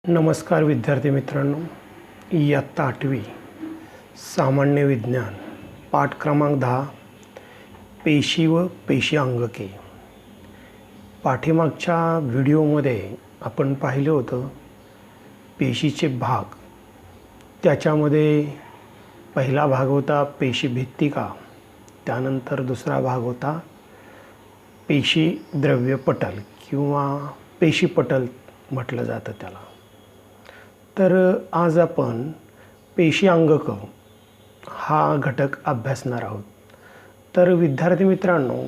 नमस्कार विद्यार्थी मित्रांनो, इयत्ता 8वी सामान्य विज्ञान पाठ क्रमांक 10 पेशी व पेशी अंगके. पाठीमागच्या व्हिडिओमध्ये आपण पाहिलं होतं पेशीचे भाग. त्याच्यामध्ये पहिला भाग होता पेशी भित्तिका, त्यानंतर दुसरा भाग होता पेशी द्रव्यपटल किंवा पेशीपटल म्हटलं जातं त्याला. तर आज आपण पेशी अंगक हा घटक अभ्यासणार आहोत. तर विद्यार्थी मित्रांनो,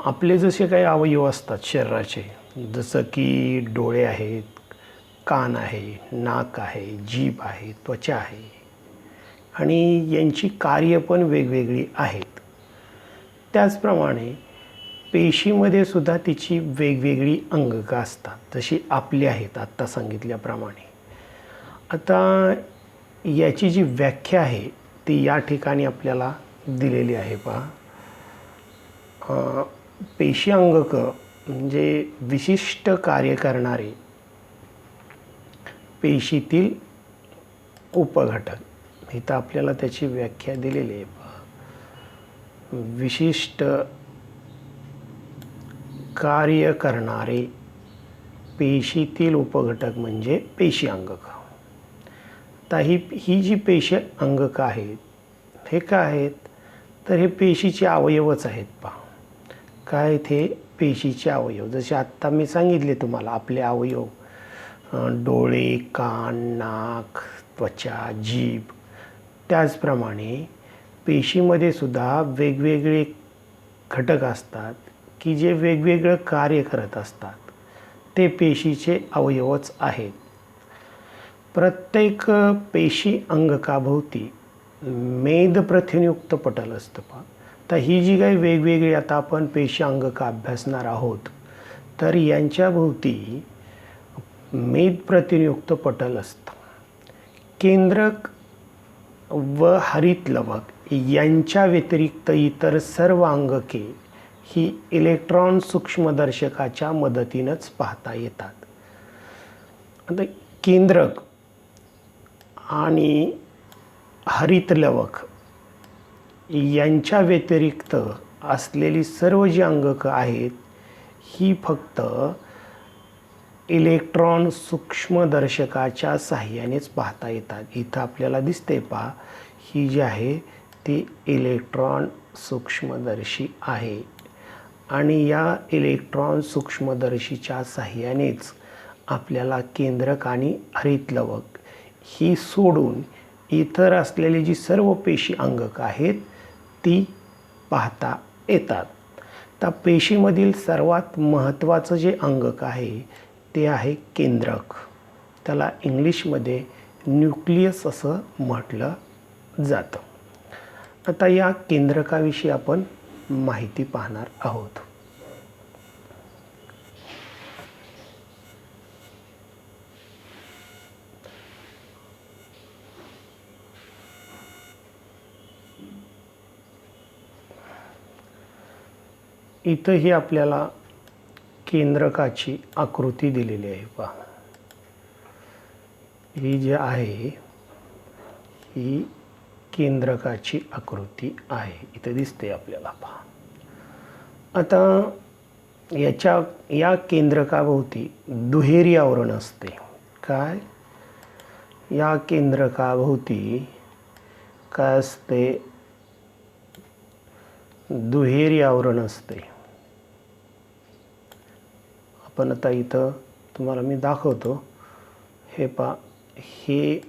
आपले जसे काही अवयव असतात शरीराचे, जसं की डोळे आहेत, कान आहे, नाक आहे, जीभ आहे, त्वचा आहे आणि यांची कार्य पण वेगवेगळी आहेत. त्याचप्रमाणे पेशीमध्ये सुद्धा तिची वेगवेगळी अंगकं असतात, जशी आपली आहेत आत्ता सांगितल्याप्रमाणे. आता याची जी व्याख्या आहे ती या ठिकाणी आपल्याला दिलेली आहे. पहा, पेशी अंगक म्हणजे विशिष्ट कार्य करणारे पेशीतील उपघटक. इथं आपल्याला त्याची व्याख्या दिलेली आहे. पहा, विशिष्ट कार्य करणारे पेशीतील उपघटक म्हणजे पेशी अंगक. आता ही जी पेशी अंगक आहेत हे काय आहेत, तर हे पेशीचे अवयवच आहेत. पहा काय, ते पेशीचे अवयव. जसे आत्ता मी सांगितले तुम्हाला आपले अवयव, डोळे, कान, नाक, त्वचा, जीभ. त्याचप्रमाणे पेशीमध्ये सुद्धा वेगवेगळे घटक असतात की जे वेगवेगळं कार्य करत असतात. ते पेशीचे अवयवच आहेत. प्रत्येक पेशी अंगकाभोवती मेदप्रथिनयुक्त पटल असतं. पहा, तर ही जी काही वेगवेगळी आता आपण पेशी अंगका अभ्यासणार आहोत, तर यांच्याभोवती मेदप्रथिनयुक्त पटल असतं. केंद्रक व हरितलवक यांच्या व्यतिरिक्त इतर सर्व अंगके ही इलेक्ट्रॉन सूक्ष्मदर्शकाच्या मदतीनंच पाहता येतात. आता केंद्रक आणि हरितलवक यांच्या व्यतिरिक्त असलेली सर्व जी अंगकं आहेत ही फक्त इलेक्ट्रॉन सूक्ष्मदर्शकाच्या साहाय्यानेच पाहता येतात. इथं आपल्याला दिसते, पहा, ही जी आहे ती इलेक्ट्रॉन सूक्ष्मदर्शी आहे आणि या इलेक्ट्रॉन सूक्ष्मदर्शीच्या साहाय्यानेच आपल्याला केंद्रक आणि हरितलवक ही सोडून इतर असलेली जी सर्व पेशी अंगक आहेत ती पाहता येतात. तर पेशीमधील सर्वात महत्त्वाचं जे अंगक आहे ते आहे केंद्रक. त्याला इंग्लिशमध्ये न्यूक्लियस असं म्हटलं जातं. आता या केंद्रकाविषयी आपण माहिती पाहणार आहोत. इथंही आपल्याला केंद्रकाची आकृती दिलेली आहे. पहा, ही जी आहे ही केंद्रकाची आकृती आहे, इथं दिसते आपल्याला. पहा, आता या केंद्रकाभोवती दुहेरी आवरण असते. काय, या केंद्रकाभोवती काय असते, दुहेरी आवरण असते. आपण आता इथं तुम्हाला मी दाखवतो. हे पहा, हे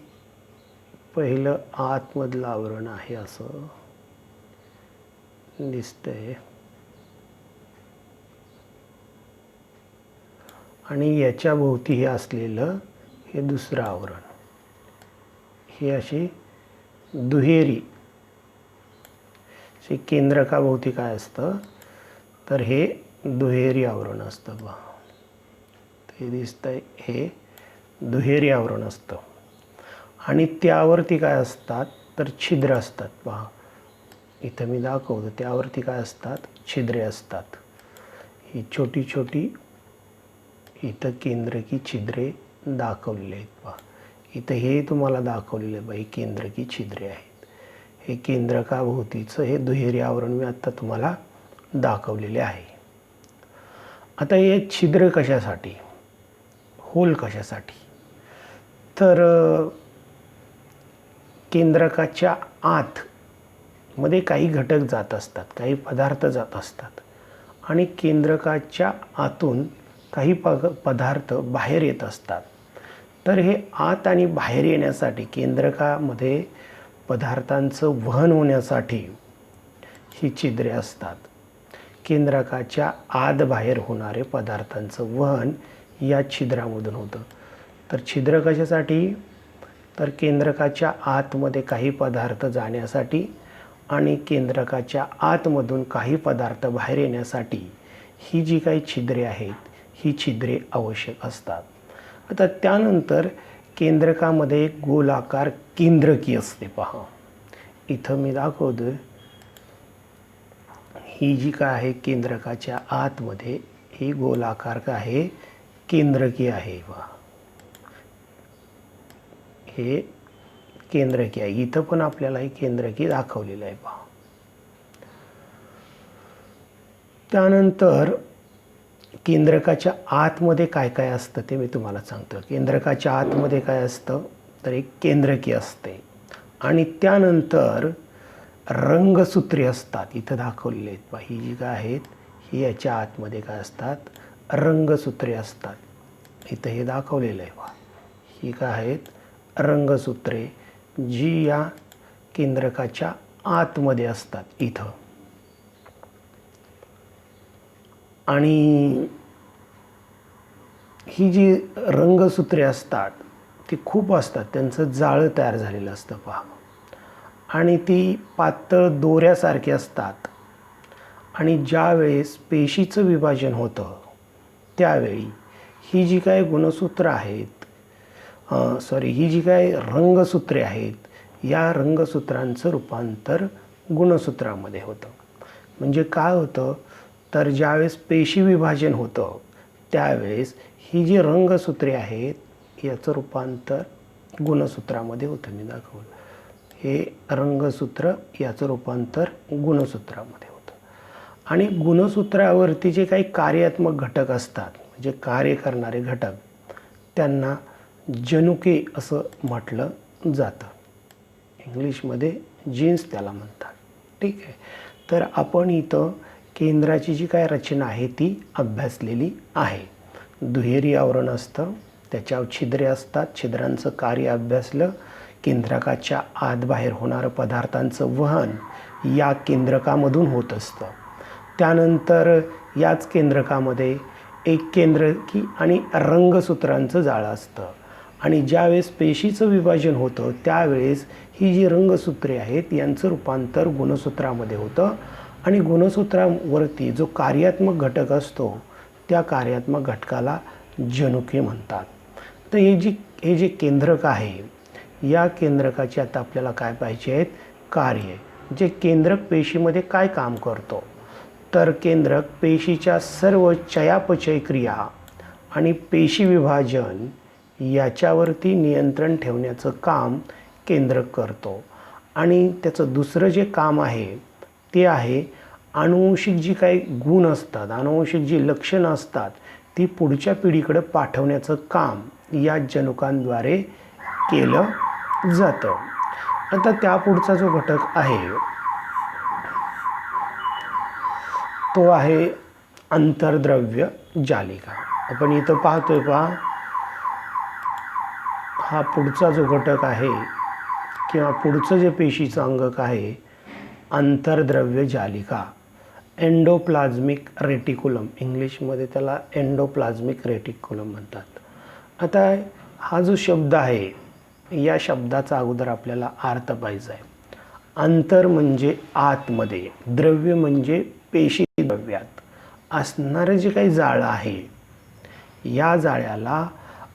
पहिलं आतमधलं आवरण आहे असं दिसतंय आणि याच्या भोवती हे असलेलं हे दुसरं आवरण. हे अशी दुहेरी केंद्रकाभोवती काय असतं, तर हे दुहेरी आवरण असतं. बघा, ते दिसतंय, हे दुहेरी आवरण असतं आणि त्यावरती काय असतात, तर छिद्र असतात. पहा, इथं मी दाखवतो, त्यावरती काय असतात, छिद्रे असतात. ही छोटी छोटी इथं केंद्रकी छिद्रे दाखवलेले आहेत पहा. इथं हे तुम्हाला दाखवलेलं आहे बाई केंद्रकी छिद्रे आहेत. हे केंद्रकाभोवतीचं हे दुहेरी आवरण मी आत्ता तुम्हाला दाखवलेले आहे. आता हे छिद्र कशासाठी, होल कशासाठी, तर केंद्रकाच्या आत मध्ये काही घटक जात असतात, काही पदार्थ जात असतात आणि केंद्रकाच्या आतून काही पदार्थ बाहेर येत असतात. तर हे आत आणि बाहेर येण्यासाठी, केंद्रकामध्ये पदार्थांचं वहन होण्यासाठी ही छिद्रे असतात. केंद्रकाच्या आत बाहेर होणारे पदार्थांचं वहन या छिद्रामधून होतं. तर छिद्र कशासाठी, तर केंद्रकाच्या आतमध्ये काही पदार्थ जाण्यासाठी आणि केंद्रकाच्या आतमधून काही पदार्थ बाहेर येण्यासाठी ही जी काही छिद्रे आहेत ही छिद्रे आवश्यक असतात. आता त्यानंतर केंद्रकामध्ये एक गोलाकार केंद्रकी असते पहा. इथं मी दाखवतो ही जी काय आहे केंद्रकाच्या आतमध्ये ही गोलाकार काय आहे केंद्रकी आहे पहा. हे केंद्रकी आहे. इथं पण आपल्याला हे केंद्रकी दाखवलेलं आहे पहा. त्यानंतर केंद्रकाच्या आतमध्ये काय काय असतं ते मी तुम्हाला सांगतो. केंद्रकाच्या आतमध्ये काय असतं, तर एक केंद्रकी असते आणि त्यानंतर रंगसूत्रे असतात. इथं दाखवलेले आहेत पहा. ही जी काय आहेत ही याच्या आतमध्ये काय असतात, रंगसूत्रे असतात. इथं हे दाखवलेलं आहे पहा. ही काय आहेत, रंगसूत्रे, जी या केंद्रकाच्या आतमध्ये असतात इथं. आणि ही जी रंगसूत्रे असतात ती खूप असतात, त्यांचं जाळं तयार झालेलं असतं पहा. आणि ती पातळ दोऱ्यासारखी असतात. आणि ज्या वेळेस पेशीचं विभाजन होतं त्यावेळी ही जी काय गुणसूत्र आहेत, ही जी काय रंगसूत्रे आहेत या रंगसूत्रांचं रूपांतर गुणसूत्रामध्ये होतं. म्हणजे काय होतं, तर ज्यावेळेस पेशी विभाजन होतं त्यावेळेस ही जी रंगसूत्रे आहेत याचं रूपांतर गुणसूत्रामध्ये होतं. मी दाखवलं हे रंगसूत्र, याचं रूपांतर गुणसूत्रामध्ये होतं. आणि गुणसूत्रावरती जे काही कार्यात्मक घटक असतात, म्हणजे कार्य करणारे घटक, त्यांना जनुके असं म्हटलं जातं. इंग्लिशमध्ये जीन्स त्याला म्हणतात. ठीक आहे. तर आपण इथं केंद्राची जी काय रचना आहे ती अभ्यासलेली आहे. दुहेरी आवरण असतं, त्याच्यावर छिद्रे असतात, छिद्रांचं कार्य अभ्यासलं. केंद्रकाच्या आत बाहेर होणारं पदार्थांचं वहन या केंद्रकामधून होत असतं. त्यानंतर याच केंद्रकामध्ये एक केंद्रकी आणि रंगसूत्रांचं जाळं असतं. आणि ज्यावेळेस पेशीचं विभाजन होतं त्यावेळेस ही जी रंगसूत्रे आहेत यांचं रूपांतर गुणसूत्रामध्ये होतं. आणि गुणसूत्रावरती जो कार्यात्मक घटक असतो त्या कार्यात्मक घटकाला जनुके म्हणतात. तर हे जे केंद्रक आहे या केंद्रकाचे आता आपल्याला काय पाहिजे आहेत, कार्य. जे केंद्रक पेशीमध्ये काय काम करतो, तर केंद्रक पेशीच्या सर्व चयापचय क्रिया आणि पेशी विभाजन याच्यावरती नियंत्रण ठेवण्याचं काम केंद्रक करतो. आणि त्याचं दुसरं जे काम आहे ते आहे आनुवंशिक जी काही गुण असतात, आनुवंशिक जी लक्षणं असतात ती पुढच्या पिढीकडे पाठवण्याचं काम या जनुकांद्वारे केलं जातं. आता त्यापुढचा जो घटक आहे तो आहे अंतर्द्रव्य जालिका. आपण इथं पाहतोय पहा, हा पुढचा जो घटक आहे किंवा पुढचं जे पेशीचं अंगक आहे अंतर्द्रव्य जालिका, एंडोप्लाझ्मिक रेटिक्युलम, इंग्लिशमध्ये त्याला एंडोप्लाझ्मिक रेटिक्युलम म्हणतात. आता हा जो शब्द आहे या शब्दाचा अगोदर आपल्याला अर्थ पाहिजे आहे. अंतर म्हणजे आतमध्ये, द्रव्य म्हणजे पेशी द्रव्यात असणारं जे काही जाळं आहे या जाळ्याला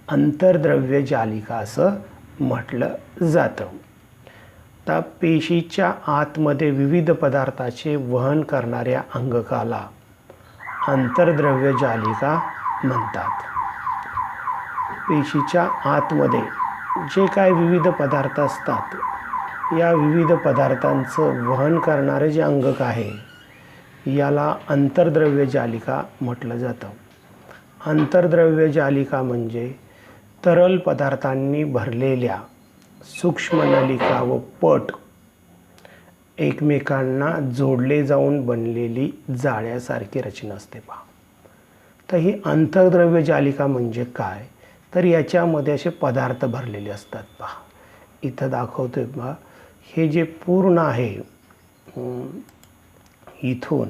अंतर्द्रव्य जालिका असं म्हटलं जातं. तर पेशीच्या आतमध्ये विविध पदार्थाचे वहन करणाऱ्या अंगकाला अंतर्द्रव्य जालिका म्हणतात. पेशीच्या आतमध्ये जे काय विविध पदार्थ असतात, या विविध पदार्थांचं वहन करणारे जे अंगक आहे याला अंतर्द्रव्य जालिका म्हटलं जातं. अंतर्द्रव्य जालिका म्हणजे तरल पदार्थांनी भरलेल्या सूक्ष्म नलिका व पट एकमेकांना जोडले जाऊन बनलेली जाळ्यासारखी रचना असते पहा. तर ही अंतर्द्रव्य जालिका म्हणजे काय, तर याच्यामध्ये असे पदार्थ भरलेले असतात पहा. इथं दाखवतोय पहा, हे जे पूर्ण आहे इथून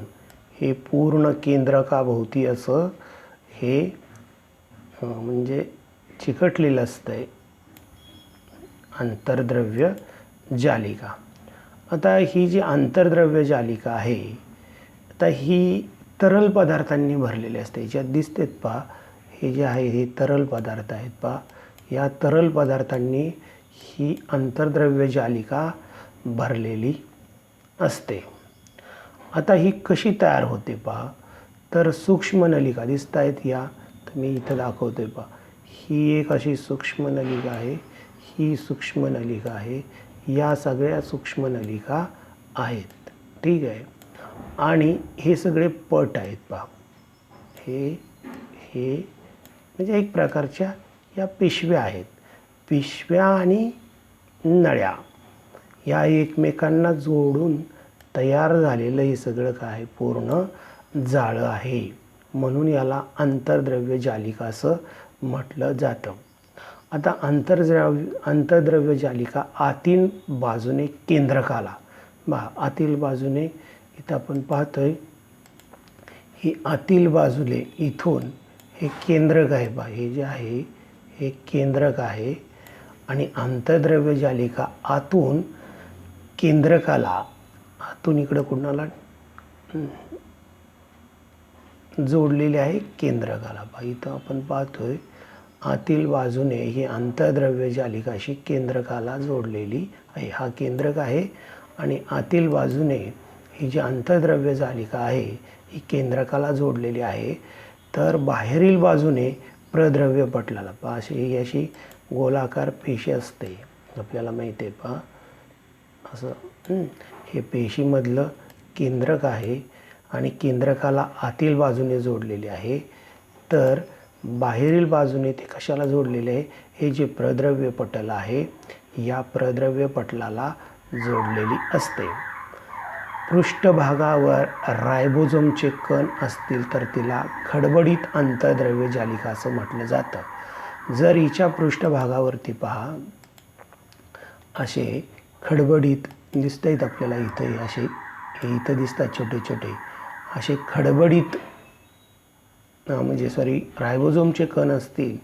हे पूर्ण केंद्रकाभोवती असं हे म्हणजे चिकटलेलं असतंय अंतर्द्रव्य जालिका. आता ही जी अंतर्द्रव्य जालिका आहे, आता ही तरल पदार्थांनी भरलेली असते. याच्यात दिसतेत पहा, हे जे आहे हे तरल पदार्थ आहेत पहा. या तरल पदार्थांनी ही अंतर्द्रव्य जालिका भरलेली असते. आता ही कशी तयार होते पहा, तर सूक्ष्म नलिका दिसत आहेत या, तर मी इथं दाखवतोय पहा. ही एक अशी सूक्ष्म नलिका आहे, ही सूक्ष्म नलिका आहे, या सगळ्या सूक्ष्म नलिका आहेत. ठीक आहे. आणि हे सगळे पट आहेत पहा. हे म्हणजे एक प्रकारच्या या पिशव्या आहेत. पिशव्या आणि नळ्या या एकमेकांना जोडून तयार झालेलं हे सगळं काय पूर्ण जाळं आहे. म्हणून याला अंतर्द्रव्य जालिका असं म्हटलं जातं. आता अंतर्द्रव्य जालिका आतील बाजूने केंद्रकाला आतील बाजूने इथं आपण पाहतोय, ही आतील बाजूले इथून हे केंद्रक आहे बा, हे जे आहे हे केंद्रक आहे. आणि अंतर्द्रव्य जालिका आतून केंद्रकाला आतून इकडं कुणाला जोडलेले आहे केंद्रकाला बा. इथं आपण पाहतोय आतील बाजूने ही अंतर्द्रव्य जालिका अशी केंद्रकाला जोडलेली आहे. हा केंद्रक आहे आणि आतील बाजूने ही जी अंतर्द्रव्य जालिका आहे ही केंद्रकाला जोडलेली आहे. तर बाहेरील बाजूने प्रद्रव्य पटलाला पहा, अशी अशी गोलाकार पेशी असते, आपल्याला माहिती आहे पहा. असं हे पेशीमधलं केंद्रक आहे आणि केंद्रकाला आतील बाजूने जोडलेले आहे. तर बाहेरील बाजूने ते कशाला जोडलेले आहे, हे जे प्रद्रव्य पटल आहे या प्रद्रव्य पटलाला जोडलेली असते. पृष्ठभागावर रायबोझोमचे कण असतील तर तिला खडबडीत अंतर्द्रव्य जालिका असं म्हटलं जातं. जर हिच्या पृष्ठभागावरती पहा असे खडबडीत दिसत आहेत आपल्याला, इथं असे हे इथं दिसतात छोटे छोटे असे खडबडीत म्हणजे रायबोझोमचे कण असतील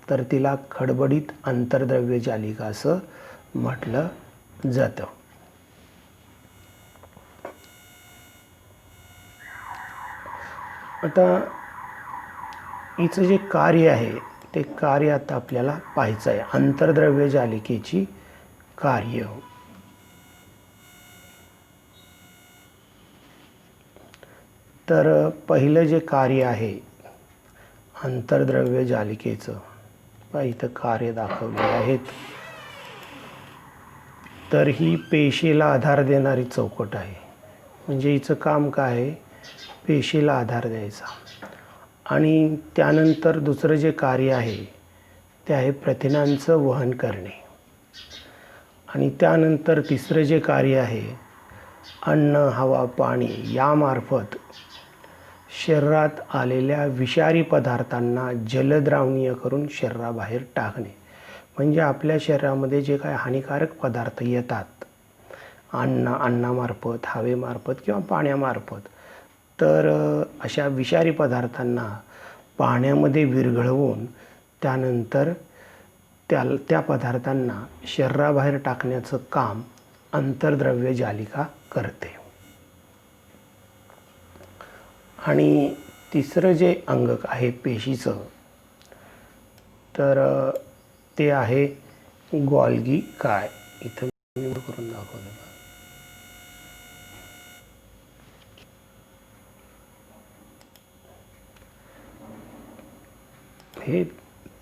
तर तिला खडबडीत अंतर्द्रव्य जालिका असं म्हटलं जातं. आता हिचं जे कार्य आहे ते कार्य आता आपल्याला पाहायचं आहे. अंतर्द्रव्य जालिकेची कार्य. तर पहिलं जे कार्य आहे अंतर्द्रव्य जालिकेचं, इथं कार्य दाखवलेले आहेत. तर ही पेशीला आधार देणारी चौकट आहे. म्हणजे हिचं काम काय आहे, पेशीला आधार द्यायचा. आणि त्यानंतर दुसरं जे कार्य आहे ते आहे प्रथिनांचं वहन करणे. आणि त्यानंतर तिसरं जे कार्य आहे अन्न, हवा, पाणी यामार्फत शरीरात आलेल्या विषारी पदार्थांना जलद्रावणीय करून शरीराबाहेर टाकणे. म्हणजे आपल्या शरीरामध्ये जे काही हानिकारक पदार्थ येतात अन्नामार्फत, हवेमार्फत किंवा पाण्यामार्फत, तर अशा विषारी पदार्थांना पाण्यामध्ये विरघळवून त्यानंतर त्या पदार्थांना शरीराबाहेर टाकण्याचं काम अंतर्द्रव्य जालिका करते. आणि तिसरं जे अंगक आहे पेशीचं, तर ते आहे गॉल्गी काय. इथं करून दाखवलं. हे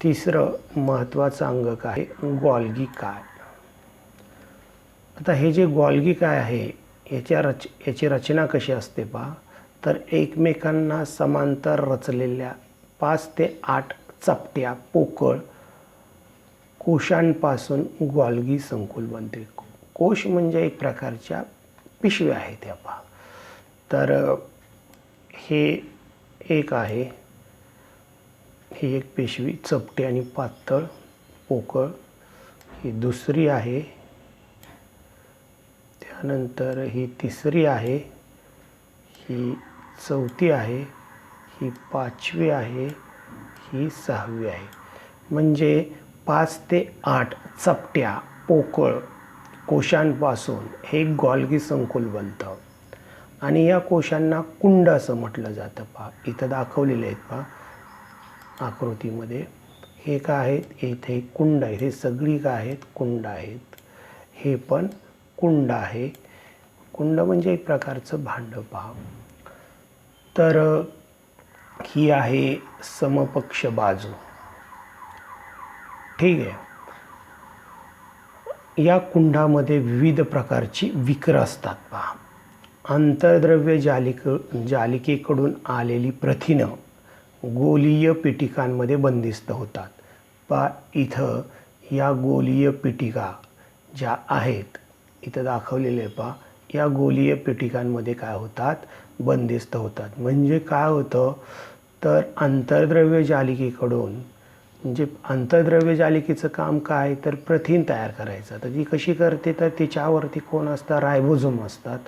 तिसरं महत्त्वाचं अंगक आहे गॉल्गी काय. आता हे जे गॉल्गी काय आहे याची रचना कशी असते पहा, तर एकमेकांना समांतर रचलेल्या 5 ते 8 चपट्या पोकळ कोशांपासून गॉल्गी संकुल बनते. कोश म्हणजे एक प्रकारच्या पिशव्या आहेत त्या पहा. तर हे एक आहे, ही एक पिशवी चपटी आणि पातळ पोकळ. ही दुसरी आहे, त्यानंतर ही तिसरी आहे, ही चौथी आहे, ही 5वी आहे, ही 6वी आहे. म्हणजे 5 ते 8 चपट्या पोकळ कोशांपासून हे गॉल्गी संकुल बनतं. आणि या कोशांना कुंड असं म्हटलं जातं पहा. इथं दाखवलेले आहेत पहा आकृतीमध्ये. हे काय आहेत, इथे कुंड आहेत. हे सगळी काय आहेत, कुंड आहेत. हे पण कुंड आहे. कुंड म्हणजे एक प्रकारचं भांडं पहा. तर ही आहे समपक्ष बाजू. ठीक आहे. या कुंडामध्ये विविध प्रकारची विकर असतात पहा. आंतरद्रव्य जालिकेकडून आलेली प्रथिनं गोलीय पिटिकांमध्ये बंदिस्त होतात पहा. इथं या गोलीय पिटिका ज्या आहेत इथं दाखवलेले पहा, या गोलीय पिटिकांमध्ये काय होतात, बंदिस्त होतात. म्हणजे काय होतं, तर आंतरद्रव्य जालिकेकडून, म्हणजे आंतरद्रव्य जालिकेचं काम काय, तर प्रथिन तयार करायचं. तर ती कशी करते, तर तिच्यावरती कोण असतात, रायबोझोम असतात.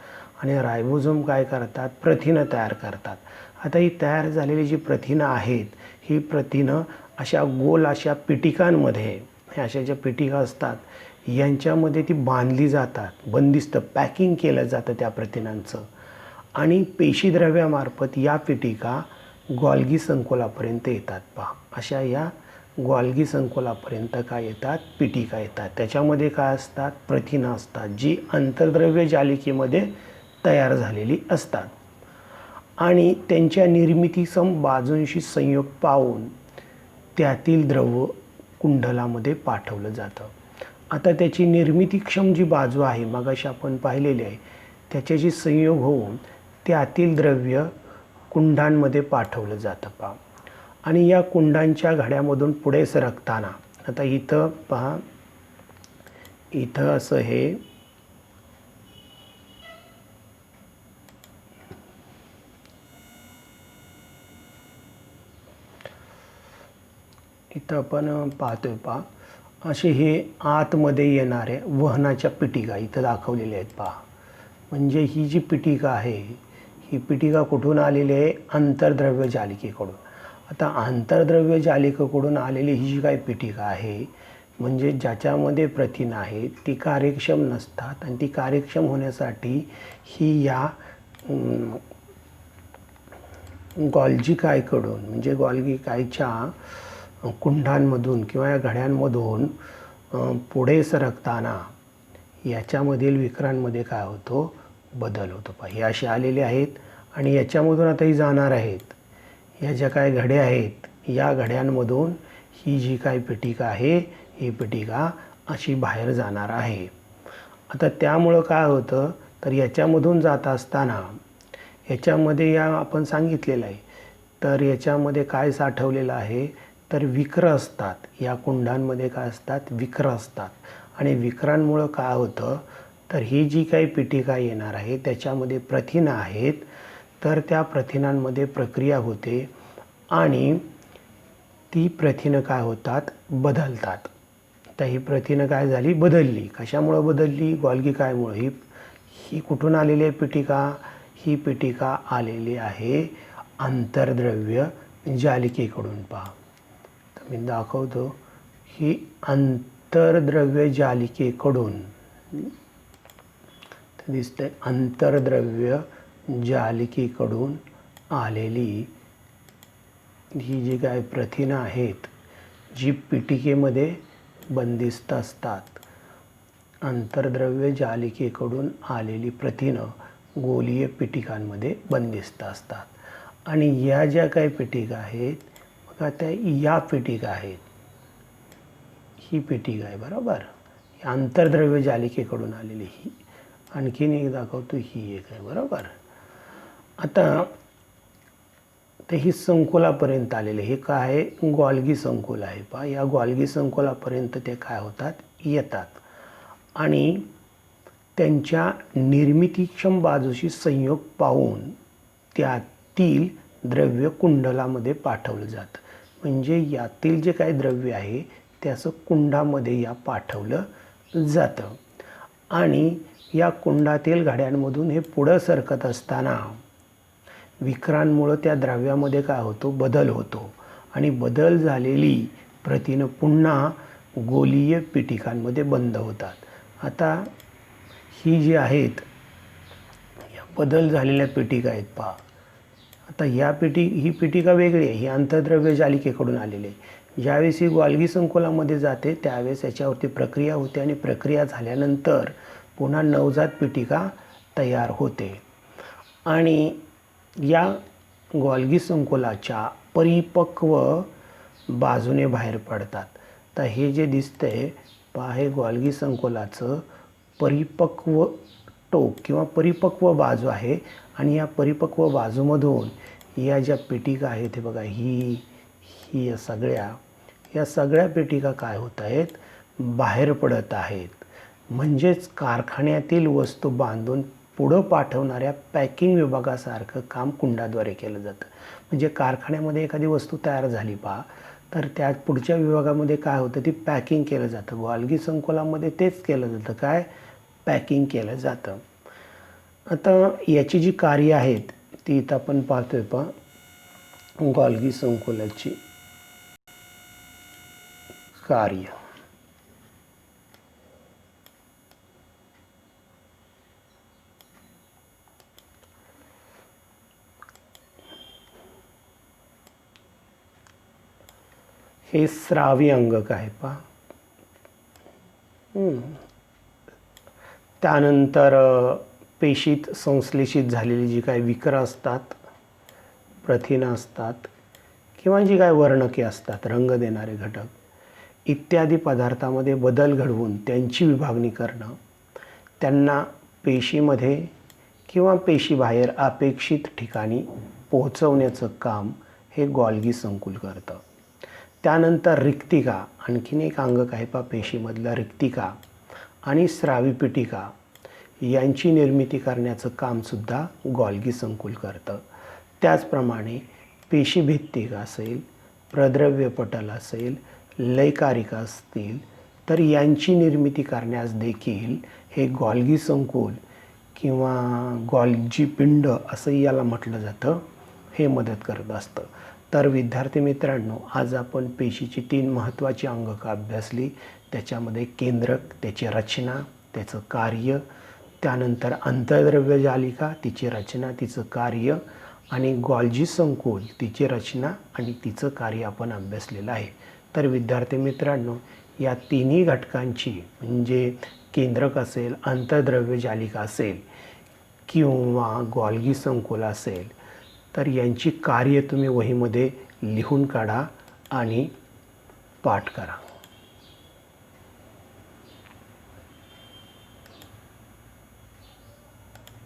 आणि रायबोझोम काय करतात, प्रथिनं तयार करतात. आता ही तयार झालेली जी प्रथिनं आहेत, ही प्रथिनं अशा गोल अशा पिटिकांमध्ये, अशा ज्या पिटिका असतात यांच्यामध्ये ती बांधली जातात. बंदिस्त पॅकिंग केलं जातं त्या प्रथिनांचं. आणि पेशीद्रव्यामार्फत या पिटिका गॉल्गी संकुलापर्यंत येतात पहा. अशा या गॉल्गी संकुलापर्यंत काय येतात, पिटिका येतात. त्याच्यामध्ये काय असतात, प्रथिनं असतात जी आंतरद्रव्य जालिकेमध्ये तयार झालेली असतात. आणि त्यांच्या निर्मितीसम बाजूंशी संयोग पावून त्यातील द्रव कुंडलामध्ये पाठवलं जातं. आता त्याची निर्मितीक्षम जी बाजू आहे मगाशी आपण पाहिलेली आहे, त्याच्याशी संयोग होऊन त्यातील द्रव्य कुंडांमध्ये पाठवलं जातं पहा. आणि या कुंडांच्या घड्यामधून पुढे सरकताना, आता इथं पहा, इथं असं हे इथं आपण पाहतोय पहा, असे हे आतमध्ये येणाऱ्या वहनाच्या पिटिका इथं दाखवलेल्या आहेत पहा. म्हणजे ही जी पिटिका आहे, ही पिटिका कुठून आलेली आहे, आंतरद्रव्य जालिकेकडून. आता आंतरद्रव्य जालिकेकडून आलेली ही जी काही पिटिका आहे, म्हणजे ज्याच्यामध्ये प्रथिन आहे ती कार्यक्षम नसतात. आणि ती कार्यक्षम होण्यासाठी ही या गॉल्गी कायकडून, म्हणजे गॉल्गी कायच्या कुंडांमधून किंवा या घड्यांमधून पुढे सरकताना याच्यामधील विकरांमध्ये काय होतो, बदल होतो पहा. हे असे आलेले आहेत आणि याच्यामधून आता ही जाणार आहेत. या ज्या काय घड्या आहेत, या घड्यांमधून ही जी काय पिटिका आहे, ही पिटिका अशी बाहेर जाणार आहे. आता त्यामुळं काय होतं, तर याच्यामधून जात असताना याच्यामध्ये या आपण सांगितलेलं आहे, तर याच्यामध्ये काय साठवलेलं आहे, तर विकर असतात. या कुंडांमध्ये काय असतात, विकर असतात. आणि विकरांमुळं काय होतं, तर ही जी काही पिटिका येणार आहे त्याच्यामध्ये प्रथिनं आहेत. तर त्या प्रथिनांमध्ये प्रक्रिया होते आणि ती प्रथिनं काय होतात, बदलतात. तर ही प्रथिनं काय झाली, बदलली. कशामुळं बदलली, गॉल्गी कायमुळं. ही कुठून आलेली आहे पिटिका, ही पिटिका आलेली आहे आंतरद्रव्य जालिकेकडून पहा. तर मी दाखवतो, ही आंतरद्रव्य जालिकेकडून दिसतंय, आंतरद्रव्य जालिकेकडून आलेली ही जी काय प्रथिनं आहेत, जी पिटिकेमध्ये बंदिस्त असतात. आंतरद्रव्य जालिकेकडून आलेली प्रथिनं गोलीय पिटिकांमध्ये बंदिस्त असतात. आणि या ज्या काही पिटिका आहेत, बघा त्या या पिटिका आहेत, ही पेटिका आहे, बरोबर. ही आंतरद्रव्य जालिकेकडून आलेली ही. आणखीन एक दाखवतो, ही एक आहे, बरोबर. आता ते ही संकुलापर्यंत आलेले, हे काय आहे, गॉल्गी संकुल आहे. पहा, या गॉल्गी संकुलापर्यंत ते काय होतात, येतात आणि त्यांच्या निर्मितीक्षम बाजूशी संयोग पाहून त्यातील द्रव्य कुंडलामध्ये पाठवलं जातं. म्हणजे यातील जे काही द्रव्य आहे ते असं कुंडामध्ये या पाठवलं जातं आणि या कुंडातील घड्यांमधून हे पुढं सरकत असताना विकरांमुळं त्या द्रव्यामध्ये काय होतो, बदल होतो आणि बदल झालेली प्रथिनं पुन्हा गोलीय पेटिकांमध्ये बंद होतात. आता ही जी आहेत, या बदल झालेल्या पेटिका आहेत. पहा, आता ही पेटिका वेगळी आहे, ही आंतरद्रव्य जालिकेकडून आलेली आहे. ज्यावेळेस ही गॉल्गी संकुलामध्ये जाते त्यावेळेस याच्यावरती प्रक्रिया होते आणि प्रक्रिया झाल्यानंतर पुन्हा नवजात पेटिका तयार होते आणि या गॉल्गी संकुलाच्या परिपक्व बाजूने बाहेर पडतात. तर हे जे दिसतंय, पहा, हे गॉल्गी संकुलाचं परिपक्व टोक किंवा परिपक्व बाजू आहे आणि या परिपक्व बाजूमधून या ज्या पेटिका आहेत, हे बघा, ही या सगळ्या पेटिका काय होत आहेत, बाहेर पडत आहेत. म्हणजेच कारखान्यातील वस्तू बांधून पुढं पाठवणाऱ्या पॅकिंग विभागासारखं काम कुंडाद्वारे केलं जातं. म्हणजे कारखान्यामध्ये एखादी वस्तू तयार झाली, पहा, तर त्या पुढच्या विभागामध्ये काय होतं, ती पॅकिंग केलं जातं. गॉल्गी संकुलामध्ये तेच केलं जातं, काय, पॅकिंग केलं जातं. आता याची जी कार्य आहेत ती इथं आपण पाहतोय. पहा, गॉल्गी संकुलाची कार्य. हे स्रावी अंगक आहे. पहा, त्यानंतर पेशीत संश्लेषित झालेली जी काही विकरं असतात, प्रथिनं असतात किंवा जी काय वर्णके असतात, रंग देणारे घटक इत्यादी पदार्थामध्ये बदल घडवून त्यांची विभागणी करणं, त्यांना पेशीमध्ये किंवा पेशीबाहेर अपेक्षित ठिकाणी पोहोचवण्याचं काम हे गॉल्गी संकुल करतं. त्यानंतर रिक्तिका, आणखीन एक अंगक आहे. पहा, पेशीमधला रिक्तिका आणि स्रावी पेटिका यांची निर्मिती करण्याचं कामसुद्धा गॉल्गी संकुल करतं. त्याचप्रमाणे पेशीभित्तिका असेल, प्रद्रव्य पटल असेल, लयकारिका असतील, तर यांची निर्मिती करण्यास देखील हे गॉल्गी संकुल किंवा गॉल्जी पिंड असंही याला म्हटलं जातं, हे मदत करत असतं. तर विद्यार्थी मित्रांनो, आज आपण पेशीची 3 महत्त्वाची अंगकं अभ्यासली. त्याच्यामध्ये केंद्रक, त्याची रचना, त्याचं कार्य, त्यानंतर आंतरद्रव्य जालिका, तिची रचना, तिचं कार्य आणि गॉल्जी संकुल, तिची रचना आणि तिचं कार्य आपण अभ्यासलेलं आहे. तर विद्यार्थी मित्रांनो, या तिन्ही घटकांची म्हणजे केंद्रक असेल, आंतरद्रव्य जालिका असेल किंवा गॉल्गी संकुल असेल, तर यांची कार्य तुम्ही वहीमध्ये लिहून काढा आणि पाठ करा.